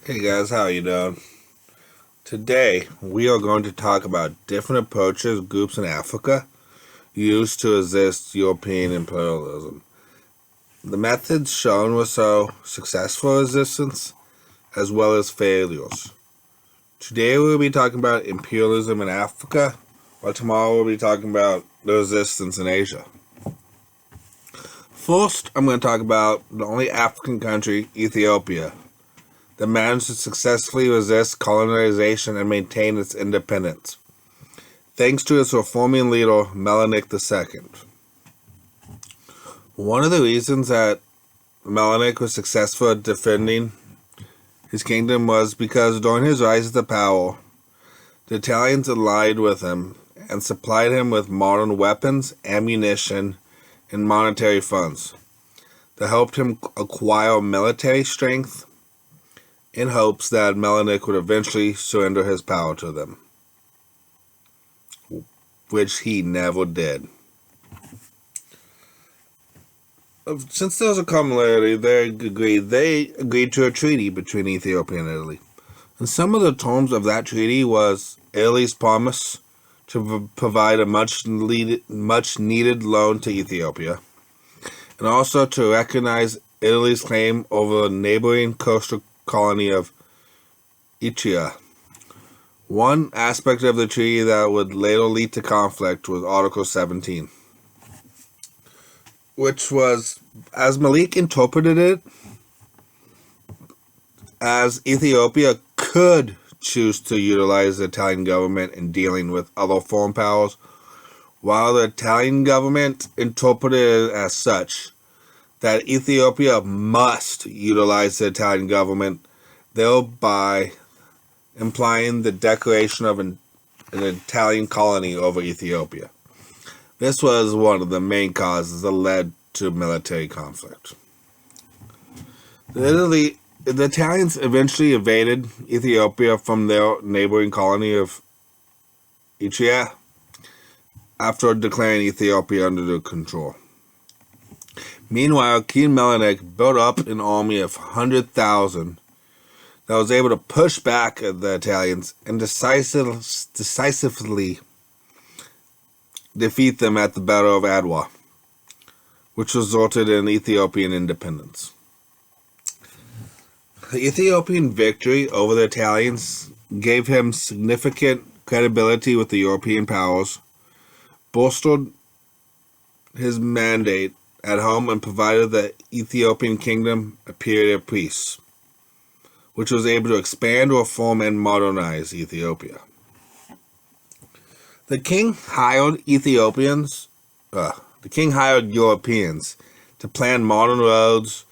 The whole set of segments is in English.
Hey guys, how you doing? Today we are going to talk about different approaches groups in Africa used to resist European imperialism. The methods shown were so successful resistance as well as failures. Today we'll be talking about imperialism in Africa, while tomorrow we'll be talking about the resistance in Asia. First, I'm going to talk about the only African country, Ethiopia, that managed to successfully resist colonization and maintain its independence, thanks to its reforming leader, Menelik II. One of the reasons that Menelik was successful at defending his kingdom was because during his rise to power, the Italians allied with him and supplied him with modern weapons, ammunition, and monetary funds that helped him acquire military strength in hopes that Menelik would eventually surrender his power to them, which he never did. Since there was a commonality, they agreed to a treaty between Ethiopia and Italy. And some of the terms of that treaty was Italy's promise to provide a much needed loan to Ethiopia, and also to recognize Italy's claim over the neighboring coastal colony of Ethiopia. One aspect of the treaty that would later lead to conflict was Article 17, which was, as Malik interpreted it, as Ethiopia could choose to utilize the Italian government in dealing with other foreign powers, while the Italian government interpreted it as such that Ethiopia must utilize the Italian government, thereby implying the declaration of an Italian colony over Ethiopia. This was one of the main causes that led to military conflict. The Italians eventually invaded Ethiopia from their neighboring colony of Ethiopia after declaring Ethiopia under their control. Meanwhile, King Menelik built up an army of 100,000 that was able to push back the Italians and decisively defeat them at the Battle of Adwa, which resulted in Ethiopian independence. The Ethiopian victory over the Italians gave him significant credibility with the European powers, bolstered his mandate at home, and provided the Ethiopian kingdom a period of peace, which was able to expand, reform, and modernize Ethiopia. The king hired Europeans to plan modern roads,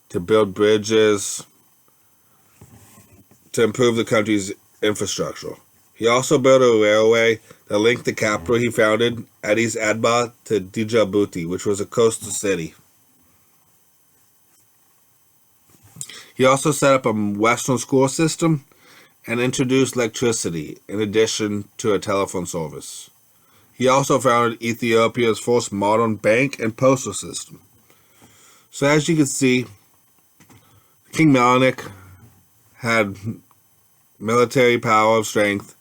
to build bridges, to improve the country's infrastructure. He also built a railway that linked the capital he founded, Addis Ababa, to Djibouti, which was a coastal city. He also set up a Western school system and introduced electricity in addition to a telephone service. He also founded Ethiopia's first modern bank and postal system. So as you can see, King Menelik had military power of strength.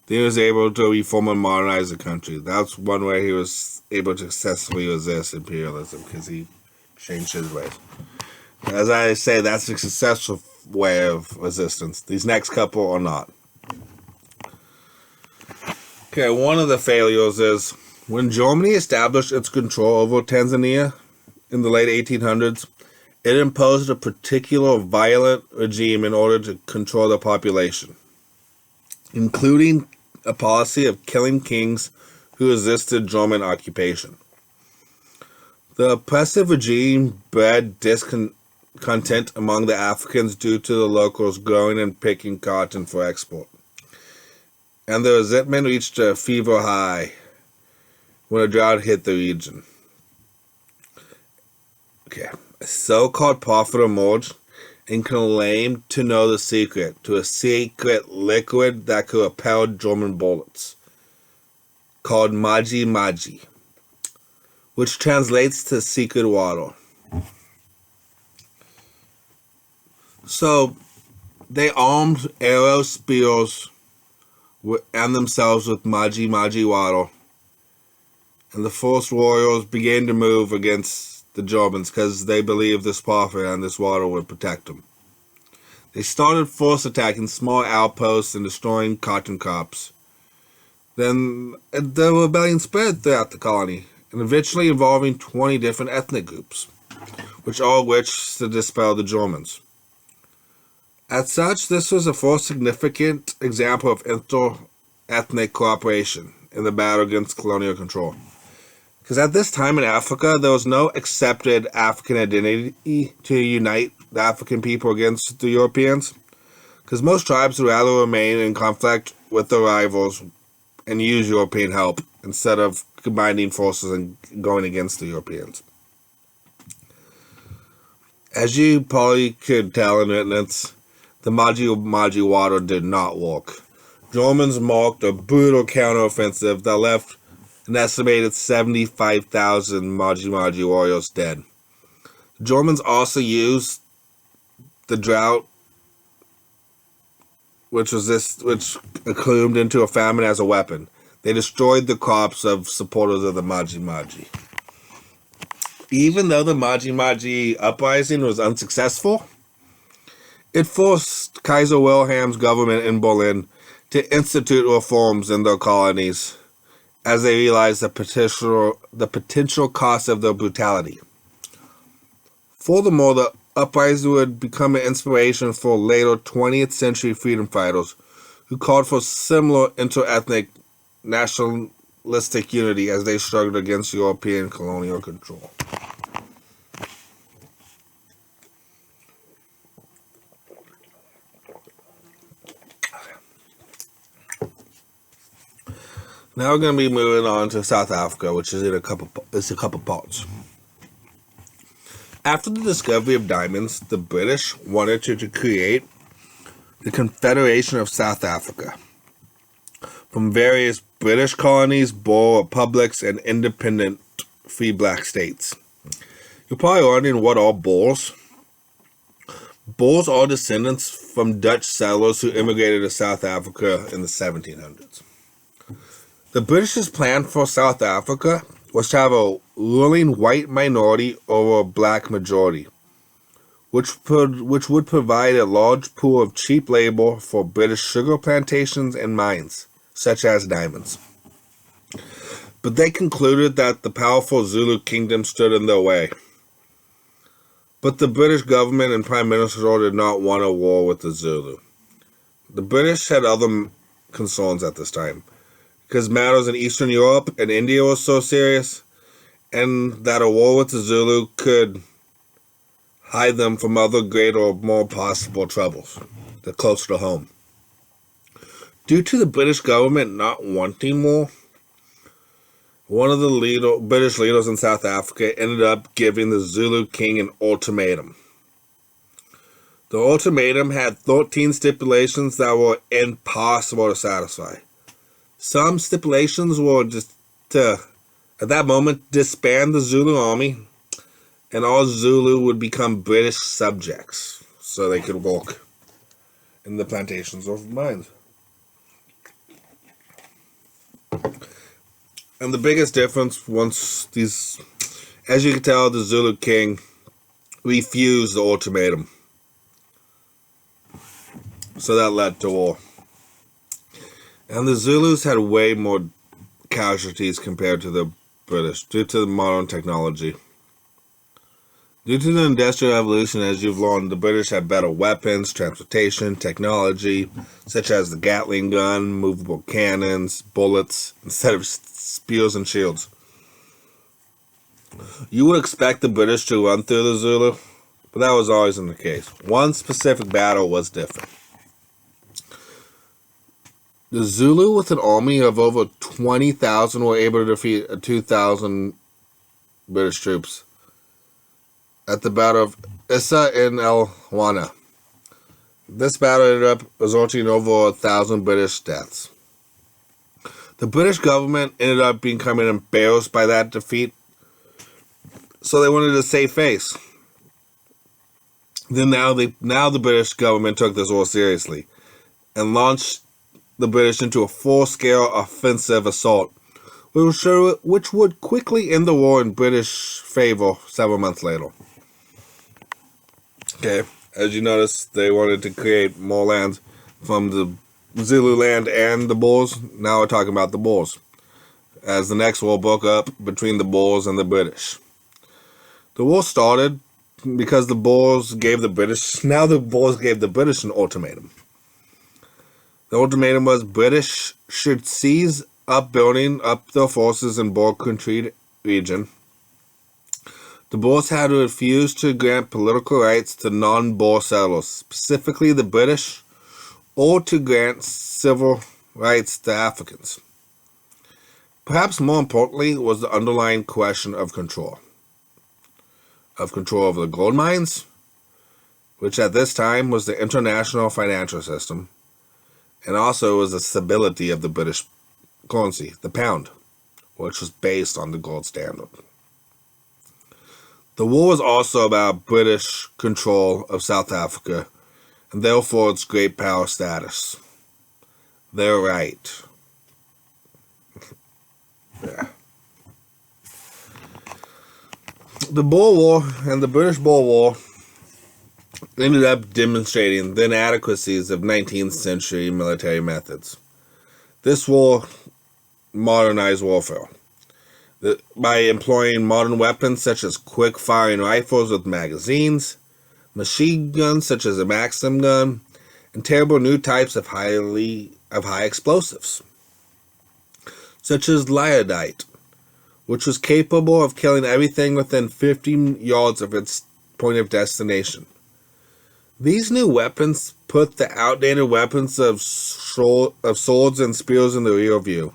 He was able to reform and modernize the country. That's one way he was able to successfully resist imperialism, because he changed his ways. As I say, that's a successful way of resistance. These next couple are not. Okay, one of the failures is when Germany established its control over Tanzania in the late 1800s, it imposed a particular violent regime in order to control the population, including a policy of killing kings who resisted German occupation. The oppressive regime bred discontent among the Africans due to the locals growing and picking cotton for export, and the resentment reached a fever high when a drought hit the region. A so-called prophet emerged and claimed to know the secret to a secret liquid that could repel German bullets, called Maji, which translates to secret water. So, They armed arrow spears and themselves with Maji water, and the forced warriors began to move against the Germans because they believed this prophet and this water would protect them. They started force attacking small outposts and destroying cotton crops. Then the rebellion spread throughout the colony, and eventually involving 20 different ethnic groups, which all wished to dispel the Germans. As such, this was the first significant example of inter-ethnic cooperation in the battle against colonial control. Because at this time in Africa, there was no accepted African identity to unite the African people against the Europeans. Because most tribes would rather remain in conflict with their rivals and use European help instead of combining forces and going against the Europeans. As you probably could tell in witness, the Maji water did not work. Germans marked a brutal counteroffensive that left an estimated 75,000 Maji warriors dead. The Germans also used the drought, which accrued into a famine, as a weapon. They destroyed the crops of supporters of the Maji. Even though the Maji uprising was unsuccessful, it forced Kaiser Wilhelm's government in Berlin to institute reforms in their colonies, as they realized the potential cost of their brutality. Furthermore, the uprising would become an inspiration for later 20th century freedom fighters who called for similar inter-ethnic nationalistic unity as they struggled against European colonial control. Now we're going to be moving on to South Africa, which is a couple parts. After the discovery of diamonds, the British wanted to create the Confederation of South Africa from various British colonies, Boer republics, and independent free black states. You're probably wondering, what are Boers? Boers are descendants from Dutch settlers who immigrated to South Africa in the 1700s. The British's plan for South Africa was to have a ruling white minority over a black majority, which would provide a large pool of cheap labor for British sugar plantations and mines, such as diamonds. But they concluded that the powerful Zulu kingdom stood in their way. But the British government and Prime Minister did not want a war with the Zulu. The British had other concerns at this time, because matters in Eastern Europe and India were so serious, and that a war with the Zulu could hide them from other greater or more possible troubles that are closer to home. Due to the British government not wanting war, one of the British leaders in South Africa ended up giving the Zulu king an ultimatum. The ultimatum had 13 stipulations that were impossible to satisfy. Some stipulations were just to, at that moment, disband the Zulu army, and all Zulu would become British subjects, so they could work in the plantations or mines. And the biggest difference, as you can tell, the Zulu king refused the ultimatum. So that led to war. And the Zulus had way more casualties compared to the British due to the modern technology. Due to the Industrial Revolution, as you've learned, the British had better weapons, transportation, technology, such as the Gatling gun, movable cannons, bullets, instead of spears and shields. You would expect the British to run through the Zulu, but that was always in the case. One specific battle was different. The Zulu, with an army of over 20,000, were able to defeat 2,000 British troops at the Battle of Issa in El Wana. This battle ended up resulting in over 1,000 British deaths. The British government ended up becoming embarrassed by that defeat, so they wanted to save face. Then now the British government took this war seriously and launched the British into a full-scale offensive assault, which would quickly end the war in British favor several months later. Okay, as you notice, they wanted to create more land from the Zulu land and the Boers. Now we're talking about the Boers, as the next war broke up between the Boers and the British. The war started because the Boers gave the British an ultimatum. The ultimatum was British should seize up building up their forces in Boer country region. The Boers had to refuse to grant political rights to non-Boer settlers, specifically the British, or to grant civil rights to Africans. Perhaps more importantly was the underlying question of control. Of control over the gold mines, which at this time was the international financial system, and also was the stability of the British currency, the pound, which was based on the gold standard. The war was also about British control of South Africa, and therefore its great power status. They're right. Yeah. The Boer War and the British Boer War ended up demonstrating the inadequacies of 19th century military methods. This war modernized warfare by employing modern weapons such as quick-firing rifles with magazines, machine guns such as a Maxim gun, and terrible new types of high explosives, such as lyddite, which was capable of killing everything within 50 yards of its point of destination. These new weapons put the outdated weapons of swords and spears in the rear view,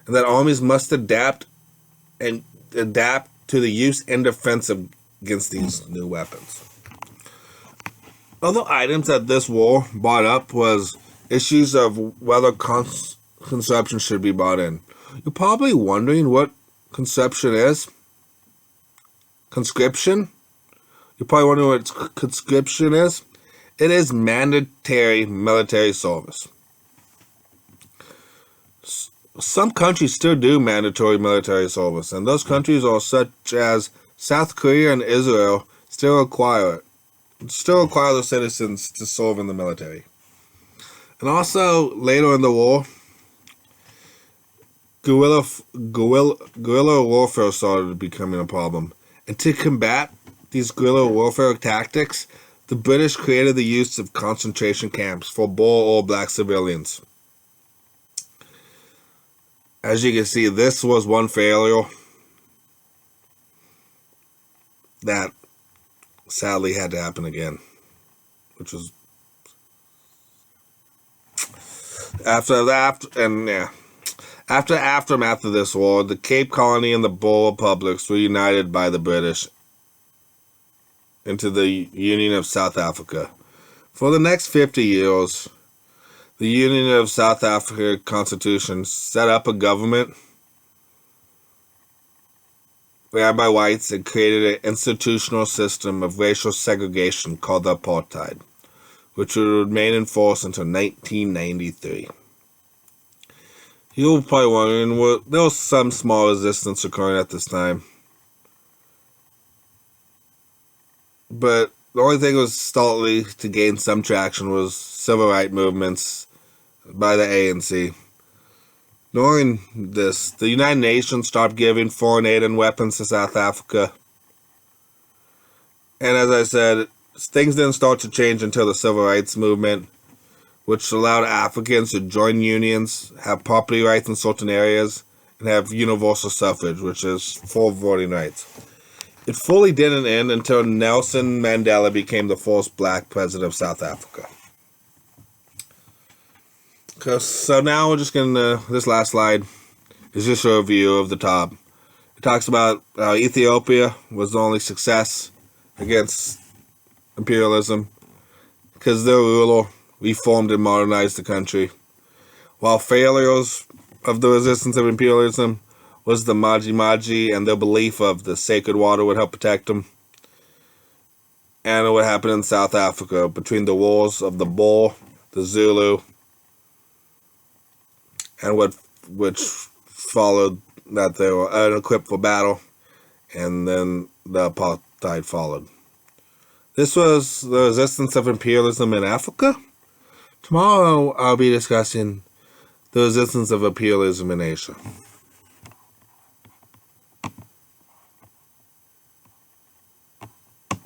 and that armies must adapt to the use and defense against these new weapons. Other items that this war brought up was issues of whether conscription should be brought in. You're probably wondering what conscription is. Conscription? You're probably wondering what conscription is. It is mandatory military service. Some countries still do mandatory military service, and those countries are such as South Korea and Israel still require their citizens to serve in the military. And also, later in the war, guerrilla warfare started becoming a problem. And to combat these guerrilla warfare tactics, the British created the use of concentration camps for Boer or black civilians. As you can see, this was one failure that sadly had to happen again, which was after the aftermath of this war. The Cape Colony and the Boer republics were united by the British into the Union of South Africa. For the next 50 years, the Union of South Africa Constitution set up a government ran by whites and created an institutional system of racial segregation called the Apartheid, which would remain in force until 1993. You're probably wondering, well, there was some small resistance occurring at this time, but the only thing that was starting to gain some traction was civil rights movements by the ANC. During this, the United Nations stopped giving foreign aid and weapons to South Africa. And as I said, things didn't start to change until the civil rights movement, which allowed Africans to join unions, have property rights in certain areas, and have universal suffrage, which is full voting rights. It fully didn't end until Nelson Mandela became the first black president of South Africa. So now we're just gonna, this last slide is just a review of the top. It talks about how Ethiopia was the only success against imperialism because their ruler reformed and modernized the country, while failures of the resistance of imperialism was the Maji and their belief of the sacred water would help protect them. and what happened in South Africa between the wars of the Boer, the Zulu, and which followed, that they were unequipped for battle, and then the apartheid followed. This was the resistance of imperialism in Africa. Tomorrow I'll be discussing the resistance of imperialism in Asia.